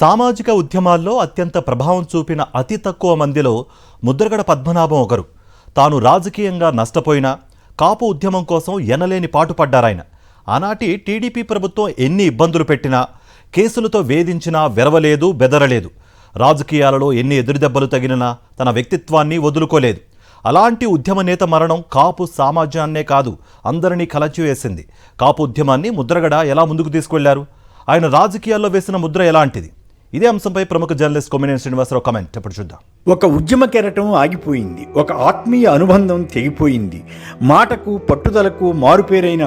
సామాజిక ఉద్యమాల్లో అత్యంత ప్రభావం చూపిన అతి తక్కువ మందిలో ముద్రగడ పద్మనాభం ఒకరు. తాను రాజకీయంగా నష్టపోయినా కాపు ఉద్యమం కోసం ఎనలేని పాటుపడ్డారాయన. ఆనాటి టీడీపీ ప్రభుత్వం ఎన్ని ఇబ్బందులు పెట్టినా, కేసులతో వేధించినా వెరవలేదు, బెదరలేదు. రాజకీయాలలో ఎన్ని ఎదురుదెబ్బలు తగిలినా తన వ్యక్తిత్వాన్ని వదులుకోలేదు. అలాంటి ఉద్యమ నేత మరణం కాపు సామాజ్యాన్నే కాదు, అందరినీ కలచివేసింది. కాపు ఉద్యమాన్ని ముద్రగడ ఎలా ముందుకు తీసుకువెళ్లారు? ఆయన రాజకీయాల్లో వేసిన ముద్ర ఎలాంటిది? ఇదే అంశంపై ప్రముఖ జర్నలిస్ట్ కొమ్మినేని శ్రీనివాసరావు కామెంట్ ఇప్పుడు చూద్దాం. ఒక ఉద్యమ కెరటం ఆగిపోయింది, ఒక ఆత్మీయ అనుబంధం తెగిపోయింది. మాటకు పట్టుదలకు మారుపేరైన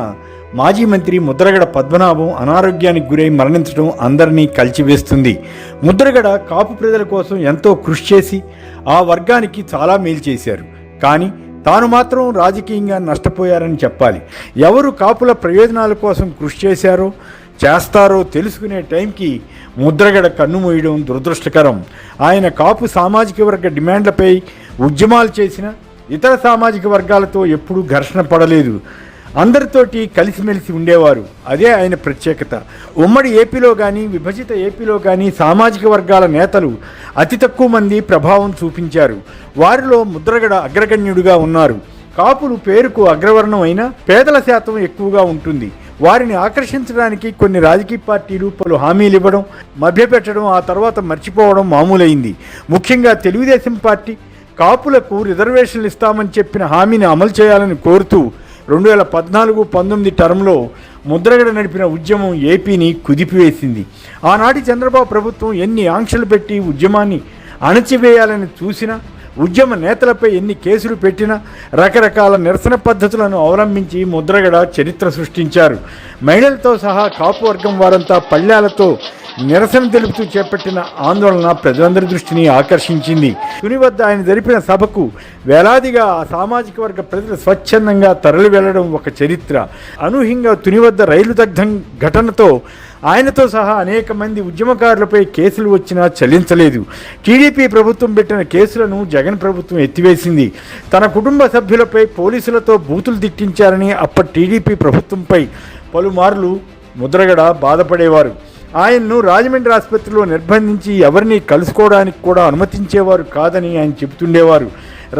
మాజీ మంత్రి ముద్రగడ పద్మనాభం అనారోగ్యానికి గురై మరణించడం అందరినీ కలిచివేస్తుంది. ముద్రగడ కాపు ప్రజల కోసం ఎంతో కృషి చేసి ఆ వర్గానికి చాలా మేలు చేశారు. కానీ తాను మాత్రం రాజకీయంగా నష్టపోయారని చెప్పాలి. ఎవరు కాపుల ప్రయోజనాల కోసం కృషి చేస్తారో తెలుసుకునే టైంకి ముద్రగడ కన్నుమూయడం దురదృష్టకరం. ఆయన కాపు సామాజిక వర్గ డిమాండ్లపై ఉద్యమాలు చేసిన ఇతర సామాజిక వర్గాలతో ఎప్పుడూ ఘర్షణ పడలేదు. అందరితోటి కలిసిమెలిసి ఉండేవారు. అదే ఆయన ప్రత్యేకత. ఉమ్మడి ఏపీలో కానీ విభజిత ఏపీలో కానీ సామాజిక వర్గాల నేతలు అతి తక్కువ మంది ప్రభావం చూపించారు. వారిలో ముద్రగడ అగ్రగణ్యుడిగా ఉన్నారు. కాపులు పేరుకు అగ్రవర్ణం అయినా పేదల శాతం ఎక్కువగా ఉంటుంది. వారిని ఆకర్షించడానికి కొన్ని రాజకీయ పార్టీలు పలు హామీలు ఇవ్వడం, మభ్యపెట్టడం, ఆ తర్వాత మర్చిపోవడం మామూలైంది. ముఖ్యంగా తెలుగుదేశం పార్టీ కాపులకు రిజర్వేషన్లు ఇస్తామని చెప్పిన హామీని అమలు చేయాలని కోరుతూ 2014-19 టర్మ్లో ముద్రగడ నడిపిన ఉద్యమం ఏపీని కుదిపివేసింది. ఆనాటి చంద్రబాబు ప్రభుత్వం ఎన్ని ఆంక్షలు పెట్టి ఉద్యమాన్ని అణచివేయాలని చూసినా, ఉద్యమ నేతలపై ఎన్ని కేసులు పెట్టినా, రకరకాల నిరసన పద్ధతులను అవలంబించి ముద్రగడ చరిత్ర సృష్టించారు. మహిళలతో సహా కాపు వర్గం వారంతా పళ్ళాలతో నిరసన తెలుపుతూ చేపట్టిన ఆందోళన ప్రజలందరి దృష్టిని ఆకర్షించింది. తుని వద్ద ఆయన జరిపిన సభకు వేలాదిగా ఆ సామాజిక వర్గ ప్రజలు స్వచ్ఛందంగా తరలి వెళ్లడం ఒక చరిత్ర. అనూహ్యంగా తుని వద్ద రైలు దగ్ధం ఘటనతో ఆయనతో సహా అనేక మంది ఉద్యమకారులపై కేసులు వచ్చినా చలించలేదు. టీడీపీ ప్రభుత్వం పెట్టిన కేసులను జగన్ ప్రభుత్వం ఎత్తివేసింది. తన కుటుంబ సభ్యులపై పోలీసులతో బూతులు తిట్టించారని అప్పటి టీడీపీ ప్రభుత్వంపై పలుమార్లు ముద్రగడ బాధపడేవారు. ఆయన్ను రాజమండ్రి ఆసుపత్రిలో నిర్బంధించి ఎవరిని కలుసుకోవడానికి కూడా అనుమతించేవారు కాదని ఆయన చెబుతుండేవారు.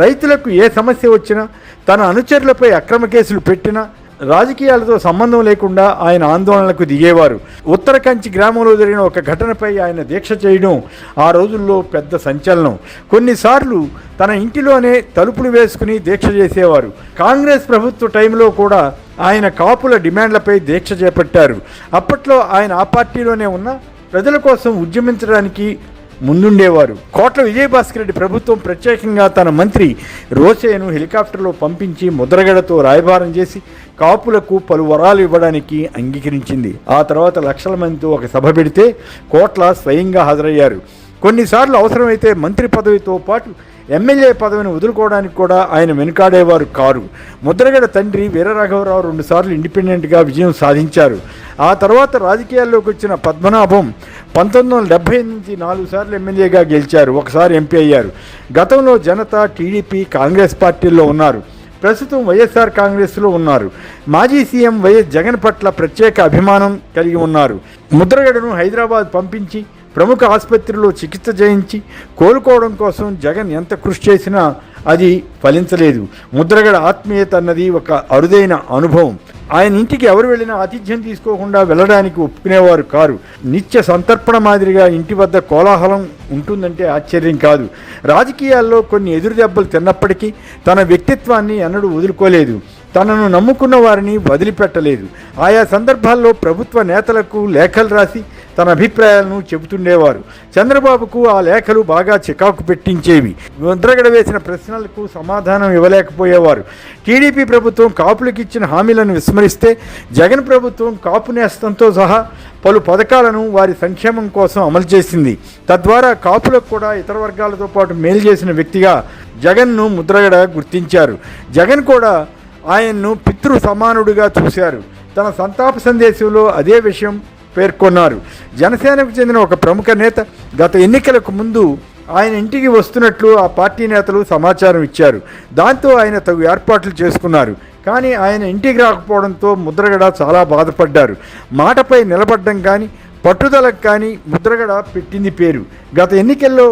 రైతులకు ఏ సమస్య వచ్చినా, తన అనుచరులపై అక్రమ కేసులు పెట్టినా రాజకీయాలతో సంబంధం లేకుండా ఆయన ఆందోళనలకు దిగేవారు. ఉత్తర కంచి గ్రామంలో జరిగిన ఒక ఘటనపై ఆయన దీక్ష చేయడం ఆ రోజుల్లో పెద్ద సంచలనం. కొన్నిసార్లు తన ఇంటిలోనే తలుపులు వేసుకుని దీక్ష చేసేవారు. కాంగ్రెస్ ప్రభుత్వ టైంలో కూడా ఆయన కాపుల డిమాండ్లపై దీక్ష చేపట్టారు. అప్పట్లో ఆయన ఆ పార్టీలోనే ఉన్న ప్రజల కోసం ఉద్యమించడానికి ముందుండేవారు. కోట్ల విజయభాస్కర్ రెడ్డి ప్రభుత్వం ప్రత్యేకంగా తన మంత్రి రోసేను హెలికాప్టర్లో పంపించి ముద్రగడతో రాయబారం చేసి కాపులకు పలు వరాలు ఇవ్వడానికి అంగీకరించింది. ఆ తర్వాత లక్షల మందితో ఒక సభ పెడితే కోట్ల స్వయంగా హాజరయ్యారు. కొన్నిసార్లు అవసరమైతే మంత్రి పదవితో పాటు ఎమ్మెల్యే పదవిని వదులుకోవడానికి కూడా ఆయన వెనుకాడేవారు కారు. ముద్రగడ తండ్రి వీరరాఘవరావు 2 సార్లు ఇండిపెండెంట్గా విజయం సాధించారు. ఆ తర్వాత రాజకీయాల్లోకి వచ్చిన పద్మనాభం 1970 నుంచి 4 సార్లు ఎమ్మెల్యేగా గెలిచారు. ఒకసారి ఎంపీ అయ్యారు. గతంలో జనతా, టీడీపీ, కాంగ్రెస్ పార్టీల్లో ఉన్నారు. ప్రస్తుతం వైఎస్ఆర్ కాంగ్రెస్లో ఉన్నారు. మాజీ సీఎం వైఎస్ జగన్ పట్ల ప్రత్యేక అభిమానం కలిగి ఉన్నారు. ముద్రగడను హైదరాబాద్ పంపించి ప్రముఖ ఆసుపత్రిలో చికిత్స చేయించి కోలుకోవడం కోసం జగన్ ఎంత కృషి చేసినా అది ఫలించలేదు. ముద్రగడ ఆత్మీయత అన్నది ఒక అరుదైన అనుభవం. ఆయన ఇంటికి ఎవరు వెళ్ళినా ఆతిథ్యం తీసుకోకుండా వెళ్ళడానికి ఒప్పుకునేవారు కారు. నిత్య సంతర్పణ మాదిరిగా ఇంటి వద్ద కోలాహలం ఉంటుందంటే ఆశ్చర్యం కాదు. రాజకీయాల్లో కొన్ని ఎదురుదెబ్బలు తిన్నప్పటికీ తన వ్యక్తిత్వాన్ని ఎన్నడూ వదులుకోలేదు. తనను నమ్ముకున్న వారిని వదిలిపెట్టలేదు. ఆయా సందర్భాల్లో ప్రభుత్వ నేతలకు లేఖలు రాసి తన అభిప్రాయాలను చెబుతుండేవారు. చంద్రబాబుకు ఆ లేఖలు బాగా చికాకు పెట్టించేవి. ముద్రగడ వేసిన ప్రశ్నలకు సమాధానం ఇవ్వలేకపోయేవారు. టీడీపీ ప్రభుత్వం కాపులకు ఇచ్చిన హామీలను విస్మరిస్తే జగన్ ప్రభుత్వం కాపు నేస్తంతో సహా పలు పథకాలను వారి సంక్షేమం కోసం అమలు చేసింది. తద్వారా కాపులకు కూడా ఇతర వర్గాలతో పాటు మేలు చేసిన వ్యక్తిగా జగన్ను ముద్రగడ గుర్తించారు. జగన్ కూడా ఆయన్ను పితృ సమానుడిగా చూశారు. తన సంతాప సందేశంలో అదే విషయం పేర్కొన్నారు. జనసేనకు చెందిన ఒక ప్రముఖ నేత గత ఎన్నికలకు ముందు ఆయన ఇంటికి వస్తున్నట్లు ఆ పార్టీ నేతలు సమాచారం ఇచ్చారు. దాంతో ఆయన తగు ఏర్పాట్లు చేసుకున్నారు. కానీ ఆయన ఇంటికి రాకపోవడంతో ముద్రగడ చాలా బాధపడ్డారు. మాటపై నిలబడ్డం కానీ పట్టుదలకు కానీ ముద్రగడ పెట్టింది పేరు. గత ఎన్నికల్లో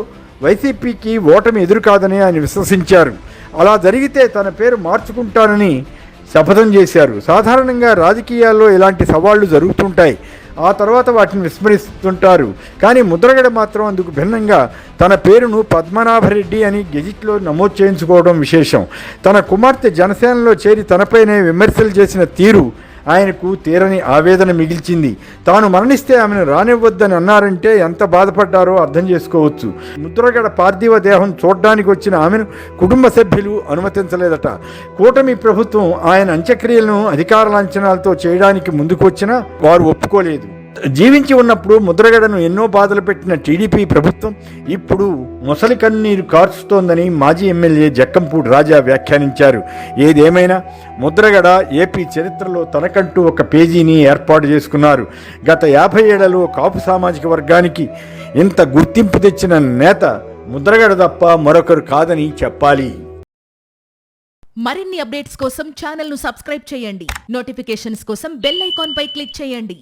వైసీపీకి ఓటమి ఎదురు కాదని ఆయన విశ్వసించారు. అలా జరిగితే తన పేరు మార్చుకుంటానని శపథం చేశారు. సాధారణంగా రాజకీయాల్లో ఇలాంటి సవాళ్లు జరుగుతుంటాయి, ఆ తర్వాత వాటిని విస్మరిస్తుంటారు. కానీ ముద్రగడ మాత్రం అందుకు భిన్నంగా తన పేరును పద్మనాభరెడ్డి అని గెజిట్లో నమోదు చేయించుకోవడం విశేషం. తన కుమార్తె జనసేనలో చేరి తనపైనే విమర్శలు చేసిన తీరు ఆయనకు తీరని ఆవేదన మిగిల్చింది. తాను మరణిస్తే ఆమెను రానివ్వద్దని అన్నారంటే ఎంత బాధపడ్డారో అర్థం చేసుకోవచ్చు. ముద్రగడ పార్థివ దేహం చూడ్డానికి వచ్చిన ఆమెను కుటుంబ సభ్యులు అనుమతించలేదట. కూటమి ప్రభుత్వం ఆయన అంత్యక్రియలను అధికార లాంఛనాలతో చేయడానికి ముందుకు వచ్చినా వారు ఒప్పుకోలేదు. జీవించి ఉన్నప్పుడు ముద్రగడను ఎన్నో బాధలు పెట్టిన టీడీపీ ప్రభుత్వం ఇప్పుడు మొసలి కన్నీరు కార్చుతోందని మాజీ ఎమ్మెల్యే జక్కంపూడి రాజా వ్యాఖ్యానించారు. ఏదేమైనా ముద్రగడ ఏపీ చరిత్రలో తనకంటూ ఒక పేజీని ఏర్పాటు చేసుకున్నారు. గత 50 ఏళ్లలో కాపు సామాజిక వర్గానికి ఇంత గుర్తింపు తెచ్చిన నేత ముద్రగడ తప్ప మరొకరు కాదని చెప్పాలి. మరిన్ని అప్డేట్స్ కోసం ఛానల్ను సబ్స్క్రైబ్ చేయండి. నోటిఫికేషన్స్ కోసం బెల్ ఐకాన్ పై క్లిక్ చేయండి.